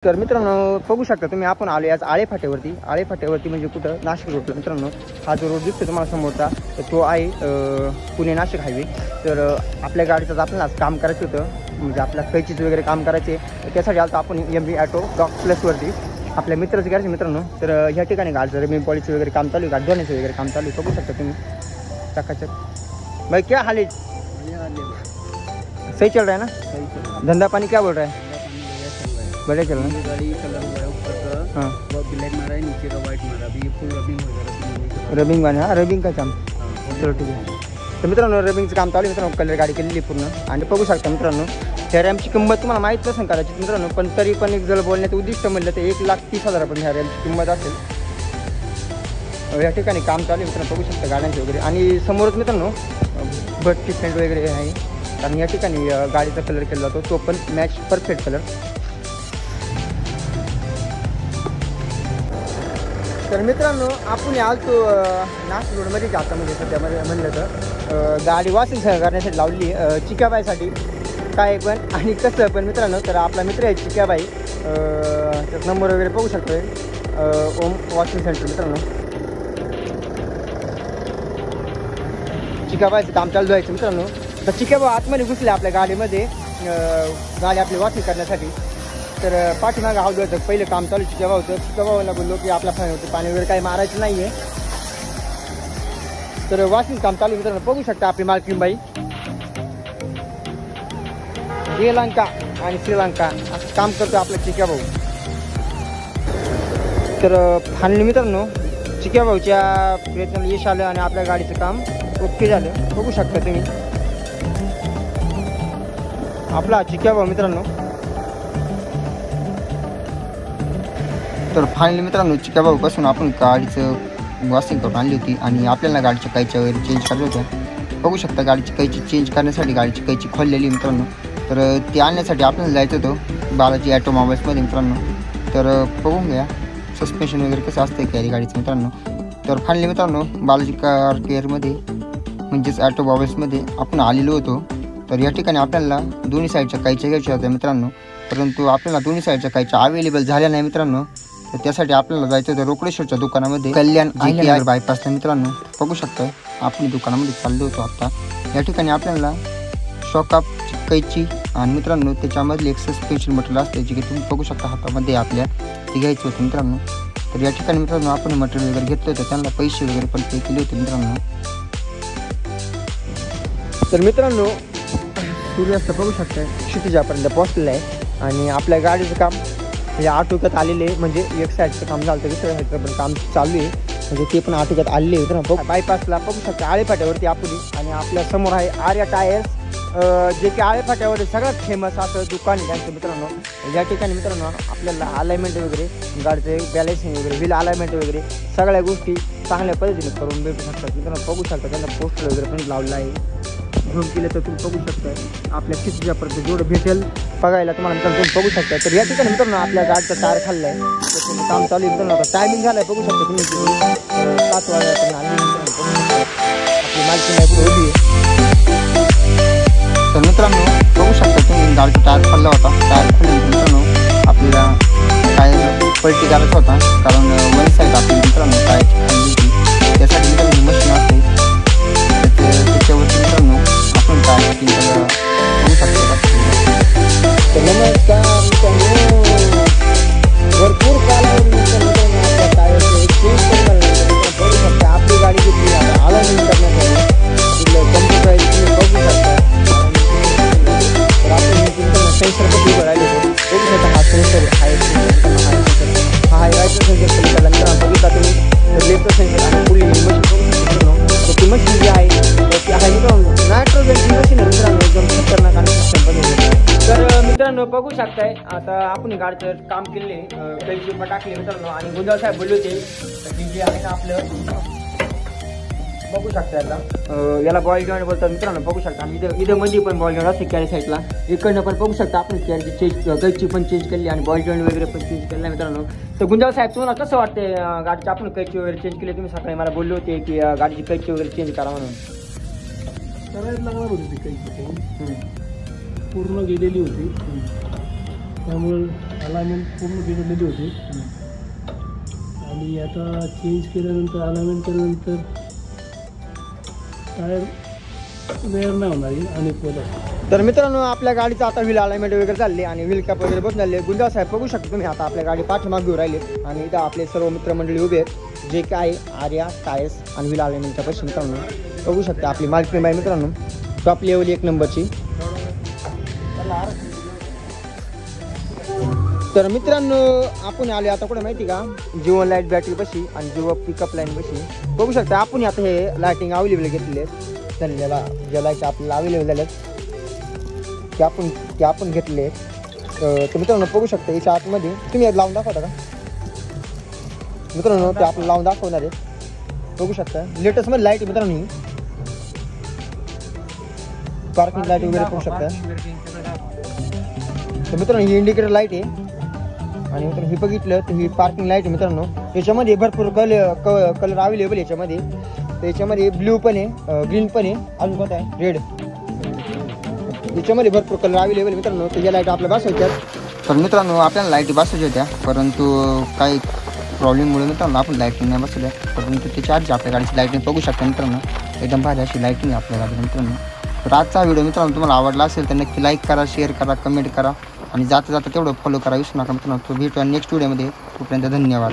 तर मित्रांनो बघू शकता तुम्ही आपण आलो आज आळे फाट्यावरती म्हणजे कुठं नाशिक रोडला मित्रांनो हा जो रोड दिसतो तुम्हाला समोरचा तर तो आहे पुणे नाशिक हायवे। तर आपल्या गाडीचं आपल्याला आज काम करायचं होतं म्हणजे आपल्या कैचीचं वगैरे काम करायचे त्यासाठी आलो आपण MB ऑटो डॉक प्लसवरती आपल्या मित्राचं करायचं मित्रांनो। तर ह्या ठिकाणी गाडीचं रिमिंग पॉलिसी वगैरे काम चालू आहे गाडी धुण्याचं वगैरे काम चालू आहे बघू शकता तुम्ही चकाचक। भाई क्या हाल है? सही चल रहा है ना धंधा पानी क्या बोल रहा है? बढ़िया चल रहा है गाड़ी चल रहा है ऊपर का। हाँ वो ब्लैक मारा है नीचे का वाइट मारा अभी फुल रबिंग हो जाएगा रबिंग वाले हाँ रबिंग का काम चलो ठीक आहे। तर मित्रांनो रबिंगचं काम चालू आहे मित्रांनो कलर गाडी केलेली पूर्ण आणि बघू शकता मित्रांनो ह्या रॅमची किंमत तुम्हाला माहीत नसेल करायची मित्रांनो पण तरी पण एक जर बोलण्याचं उद्दिष्ट म्हणलं तर 1,30,000 पण ह्या रॅमची किंमत असेल। या ठिकाणी काम चालू आहे मित्रांनो बघू शकता गाड्यांचे वगैरे आणि समोरच मित्रांनो बट्टी फ्रेंड वगैरे आहे कारण या ठिकाणी गाडीचा कलर केला जातो तो पण मॅच परफेक्ट कलर। तर मित्रांनो आपण आलतो नाशिक रोडमध्ये जाता म्हणजे सध्यामध्ये म्हणलं तर गाडी वॉशिंग करण्यासाठी लावली चिकाबाईसाठी काय पण आणि कसं पण मित्रांनो तर आपला मित्र आहे चिकाबाई त्याचा नंबर वगैरे बघू शकतोय ओम वॉशिंग सेंटर मित्रांनो चिकाबाईचं काम चालू व्हायचं मित्रांनो। तर चिकाबाई आतमध्ये घुसले आपल्या गाडीमध्ये गाडी आपली वॉशिंग करण्यासाठी तर पाठीमागं हाव द्यायचं पहिलं काम चालू चिकाबा होतं चिकाबाला बोललो की आपल्या पाणी वगैरे काही मारायचं नाही आहे तर वॉशिंग काम चालू मित्रांनो बघू शकता आपली मालकीनबाई श्रीलंका आणि श्रीलंका असं काम करतो आपला चिकाभाऊ। तर फायनली मित्रांनो चिकाभाऊच्या प्रयत्नाला यश आलं आणि आपल्या गाडीचं काम ओके झालं बघू शकता तुम्ही आपला चिकाभाऊ मित्रांनो। तर फायनली मित्रांनो चिकाबाईपासून आपण गाडीचं वॉशिंग करून आणली होती आणि आपल्याला गाडीच्या कैच्या वगैरे चेंज करायचं होतं बघू शकता गाडीची कैची चेंज करण्यासाठी गाडीची कैची खोललेली मित्रांनो। तर ती आणण्यासाठी आपल्याला जायचं होतं बालाजी ऑटोमोबाईल्समध्ये मित्रांनो। तर बघून घ्या सस्पेन्शन वगैरे कसं असतं कॅरी गाडीचं मित्रांनो। तर फायनली मित्रांनो बालाजी कार केअरमध्ये म्हणजेच ऑटोमोबाईल्समध्ये आपण आलेलो होतो। तर या ठिकाणी आपल्याला दोन्ही साईडच्या कैच्या घ्यायच्या होत्या मित्रांनो परंतु आपल्याला दोन्ही साईडच्या कैच्या अवेलेबल झाल्या नाही मित्रांनो। तर त्यासाठी आपल्याला जायचं होतं रोकडेश्वरच्या दुकानामध्ये कल्याण बायपासला मित्रांनो बघू शकता आपण दुकानामध्ये चाललो होतो आता। या ठिकाणी आपल्याला शॉकअप कैची आणि मित्रांनो त्याच्यामधले एक सस्पेन्शन मटेरियल असते जे की तुम्ही बघू शकता हातामध्ये आपल्या ते घ्यायचं होतं मित्रांनो। तर या ठिकाणी मित्रांनो आपण मटेरियल वगैरे घेतलं होतं त्यांना पैसे वगैरे पण पे केले होते मित्रांनो। तर मित्रांनो सूर्यास्त बघू शकता क्षितिजापर्यंत पोहोचलेलं आहे आणि आपल्या गाडीचं काम म्हणजे आटोक्यात आलेले म्हणजे एक साईडचं काम झालं तर दुसऱ्या साईडचं पण काम चालू आहे म्हणजे ते पण आटोक्यात आलेले आहे मित्रांनो। बायपासला बघू शकता आळे फाट्यावरती आपण आणि आपल्या समोर आहे आर्या टायर्स जे की आळे फाट्यावर सगळ्यात फेमस असं दुकान आहे त्यांचं मित्रांनो। या ठिकाणी मित्रांनो आपल्याला अलाइनमेंट वगैरे गाडीचं बॅलेन्सिंग वगैरे व्हील अलाइनमेंट वगैरे सगळ्या गोष्टी चांगल्या पद्धतीने करून भेटू शकतात मित्रांनो बघू शकता त्यांना पोस्टर वगैरे पण लावलं आहे झूम केलं तर तुम्ही बघू शकता आपल्या क्षितिजापर्यंत जेवढं भेटेल बघायला तुम्हाला मित्रांनो तुम्ही बघू शकता। तर या ठिकाणी मित्रांनो आपल्या गाडीचं टायर खाल्लं आहे तर काम चालू आहे मित्रांनो आता टायमिंग झालं आहे बघू शकता तुम्ही 7 वाजता आपली मालकी नाही पुढे होती तर मित्रांनो बघू शकता तुम्ही गाडीचा टायर खाल्ला होता टायर खाल्ल्यानंतर मित्रांनो आपल्याला टायर पलटी करायचा होता कारण वन साईड आपली मित्रांनो टायर खाल्ली होती त्यासाठी मित्रांनो मशीन असते त्याच्यावरती मित्रांनो आपण टायर बघू शकतो। तर नमस्कार मित्रांनो भरपूर कालावधी आपल्या टायरचे चेंज करण्यानंतर बघू शकता आपली गाडी घेतली आता अलाइनमेंट करण्यासाठी कम्प्युटर तुम्ही बघू शकता तर आपण सेन्सर कधी राहिले बघू शकता हा सेन्सर हा हायरायचं सेन्सर केल्यानंतर बघितला तुम्ही लेपचं सेन्सर आणि पुढील मशीन बघू शकतो तर ती मशीन जी आहे ती आहे मित्रांनो नायट्रोजनची मशीन आहे मित्रांनो एकदम खतरनाक आणि सिस्टम बनवली। तर मित्रांनो बघू शकताय आता आपण गाडीचं काम केले कैची पण टाकले मित्रांनो आणि गुंजाळ साहेब बोलले होते जे आहे ना आपलं बघू शकता आता याला बॉईल जॉईंट बोलतात मित्रांनो बघू शकता आणि इथं मध्ये पण बॉईल जॉईंट असते कॅरी साईडला इकडनं पण बघू शकता आपण कॅरीची चेंज कैची पण चेंज केली आणि बॉईल जॉईंट वगैरे पण चेंज केलं मित्रांनो। तर गुंजाळ साहेब तुम्हाला कसं वाटते गाडीची आपण कैची वगैरे चेंज केली तुम्ही सकाळी मला बोलले होते की गाडीची कैची वगैरे चेंज करा म्हणून करायला लागणार होती ती कैची पूर्ण गेलेली होती त्यामुळे अलाइनमेंट पूर्ण बिघडलेली होती आणि आता चेंज केल्यानंतर अलाइनमेंट केल्यानंतर टायर वेअर नाही होणार आणि तर मित्रांनो आपल्या गाडीचं आता व्हील अलाइनमेंट वगैरे चालली आणि व्हील कॅप वगैरे बसून झाले. गुंजाळ साहेब बघू शकता तुम्ही आता आपल्या गाडी पाठीमागे घेऊन राहिले आणि इथं आपले सर्व मित्रमंडळी उभे आहेत जे काय आर्या टायर्स आणि व्हील अलाइनमेंटच्या पैसे मित्रांनो बघू शकता. आपली मालकीन बाई मित्रांनो टॉप लेवल 1 नंबरची. तर मित्रांनो आपण आले आता कुठे माहिती का जिओ लाईट बॅटरी बशी आणि जिओ पिकअप लाईन बशी बघू शकता. आपण आता हे लायटिंग अवेलेबल घेतलेले आहेत झालेल्या ज्या लाईट आपल्याला अवेलेबल झाल्या ते आपण घेतले. तर मित्रांनो बघू शकता याच्या आतमध्ये तुम्ही यात लावून दाखवता का मित्रांनो ते आपल्याला लावून दाखवणार आहे. बघू शकता लेटेस्टमध्ये लाईट मित्रांनो ही पार्किंग लाईट वगैरे बघू शकता. तर मित्रांनो ही इंडिकेटर लाईट आहे आणि मित्रांनो ही बघितलं तर ही पार्किंग लाईट आहे मित्रांनो. याच्यामध्ये भरपूर कलर अवेलेबल याच्यामध्ये. तर याच्यामध्ये ब्ल्यू पण आहे ग्रीन पण आहे अजून कोणता आहे रेड. याच्यामध्ये भरपूर कलर अवेलेबल मित्रांनो. तर या लाईट आपल्या बसवायच्यात. तर मित्रांनो आपल्याला लाईटी बसवायच्या होत्या परंतु काही प्रॉब्लेममुळे मित्रांनो आपण लाईटिंग नाही बसवल्या परंतु ते चार्ज आपल्या गाडीची लाईटिंग बघू शकता मित्रांनो. एकदम भारी अशी लाईटिंग आपल्या गाडीला मित्रांनो. तर आजचा व्हिडिओ मित्रांनो तुम्हाला आवडला असेल तर नक्की लाईक करा शेअर करा कमेंट करा आणि जाता जाता तेवढं फॉलो करा विसरू नका मित्रांनो. तो भेटूया नेक्स्ट व्हिडिओमध्ये. तोपर्यंत धन्यवाद.